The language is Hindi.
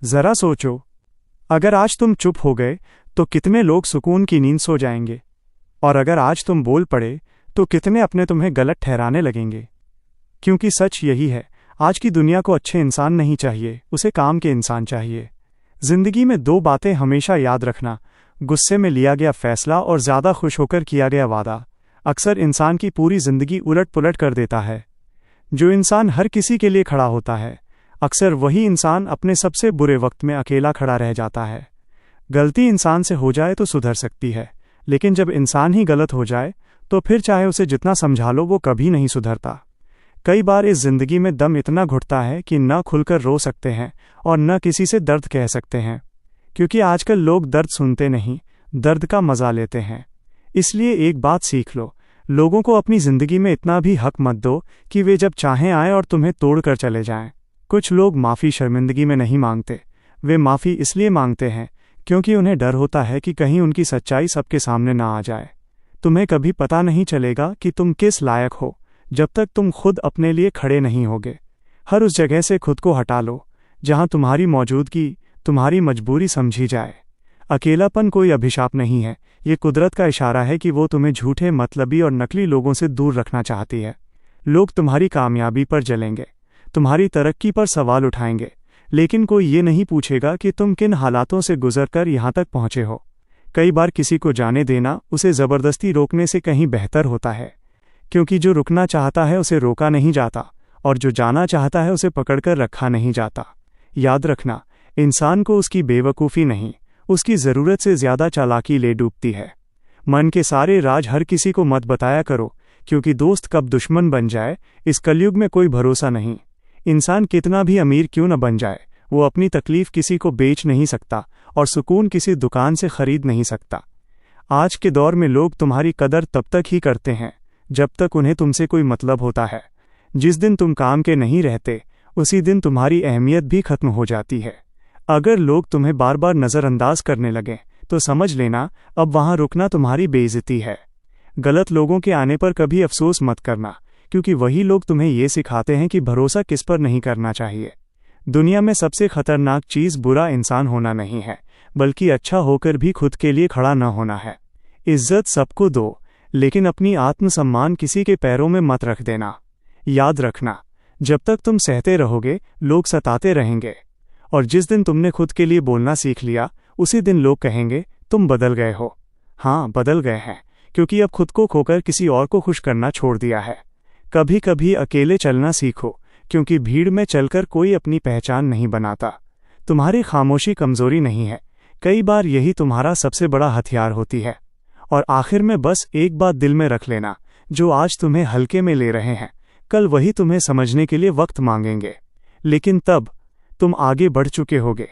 जरा सोचो, अगर आज तुम चुप हो गए तो कितने लोग सुकून की नींद सो जाएंगे, और अगर आज तुम बोल पड़े तो कितने अपने तुम्हें गलत ठहराने लगेंगे। क्योंकि सच यही है, आज की दुनिया को अच्छे इंसान नहीं चाहिए, उसे काम के इंसान चाहिए। जिंदगी में दो बातें हमेशा याद रखना, गुस्से में लिया गया फैसला और ज़्यादा खुश होकर किया गया वादा अक्सर इंसान की पूरी जिंदगी उलट पुलट कर देता है। जो इंसान हर किसी के लिए खड़ा होता है, अक्सर वही इंसान अपने सबसे बुरे वक्त में अकेला खड़ा रह जाता है। गलती इंसान से हो जाए तो सुधर सकती है, लेकिन जब इंसान ही गलत हो जाए तो फिर चाहे उसे जितना समझा लो वो कभी नहीं सुधरता। कई बार इस जिंदगी में दम इतना घुटता है कि न खुलकर रो सकते हैं और न किसी से दर्द कह सकते हैं, क्योंकि आजकल लोग दर्द सुनते नहीं, दर्द का मजा लेते हैं। इसलिए एक बात सीख लो, लोगों को अपनी जिंदगी में इतना भी हक मत दो कि वे जब चाहें आए और तुम्हें तोड़कर चले जाएं। कुछ लोग माफ़ी शर्मिंदगी में नहीं मांगते, वे माफ़ी इसलिए मांगते हैं क्योंकि उन्हें डर होता है कि कहीं उनकी सच्चाई सबके सामने ना आ जाए। तुम्हें कभी पता नहीं चलेगा कि तुम किस लायक हो जब तक तुम खुद अपने लिए खड़े नहीं होगे। हर उस जगह से खुद को हटा लो जहां तुम्हारी मौजूदगी तुम्हारी मजबूरी समझी जाए। अकेलापन कोई अभिशाप नहीं है, ये कुदरत का इशारा है कि वो तुम्हें झूठे, मतलबी और नकली लोगों से दूर रखना चाहती है। लोग तुम्हारी कामयाबी पर जलेंगे, तुम्हारी तरक्की पर सवाल उठाएंगे, लेकिन कोई ये नहीं पूछेगा कि तुम किन हालातों से गुजरकर यहाँ तक पहुँचे हो। कई बार किसी को जाने देना उसे ज़बरदस्ती रोकने से कहीं बेहतर होता है, क्योंकि जो रुकना चाहता है उसे रोका नहीं जाता और जो जाना चाहता है उसे पकड़कर रखा नहीं जाता। याद रखना, इंसान को उसकी बेवकूफ़ी नहीं, उसकी ज़रूरत से ज़्यादा चालाकी ले डूबती है। मन के सारे राज हर किसी को मत बताया करो, क्योंकि दोस्त कब दुश्मन बन जाए इस कलयुग में कोई भरोसा नहीं। इंसान कितना भी अमीर क्यों न बन जाए, वो अपनी तकलीफ किसी को बेच नहीं सकता और सुकून किसी दुकान से खरीद नहीं सकता। आज के दौर में लोग तुम्हारी कदर तब तक ही करते हैं जब तक उन्हें तुमसे कोई मतलब होता है। जिस दिन तुम काम के नहीं रहते, उसी दिन तुम्हारी अहमियत भी खत्म हो जाती है। अगर लोग तुम्हें बार बार नज़रअंदाज करने लगें तो समझ लेना अब वहाँ रुकना तुम्हारी बेइज्जती है। गलत लोगों के आने पर कभी अफसोस मत करना, क्योंकि वही लोग तुम्हें ये सिखाते हैं कि भरोसा किस पर नहीं करना चाहिए। दुनिया में सबसे खतरनाक चीज़ बुरा इंसान होना नहीं है, बल्कि अच्छा होकर भी खुद के लिए खड़ा न होना है। इज्जत सबको दो, लेकिन अपनी आत्मसम्मान किसी के पैरों में मत रख देना। याद रखना, जब तक तुम सहते रहोगे लोग सताते रहेंगे, और जिस दिन तुमने खुद के लिए बोलना सीख लिया उसी दिन लोग कहेंगे तुम बदल गए हो। हाँ, बदल गए हैं, क्योंकि अब खुद को खोकर किसी और को खुश करना छोड़ दिया है। कभी कभी अकेले चलना सीखो, क्योंकि भीड़ में चलकर कोई अपनी पहचान नहीं बनाता। तुम्हारी खामोशी कमजोरी नहीं है, कई बार यही तुम्हारा सबसे बड़ा हथियार होती है। और आखिर में बस एक बात दिल में रख लेना, जो आज तुम्हें हल्के में ले रहे हैं कल वही तुम्हें समझने के लिए वक्त मांगेंगे, लेकिन तब तुम आगे बढ़ चुके होगे।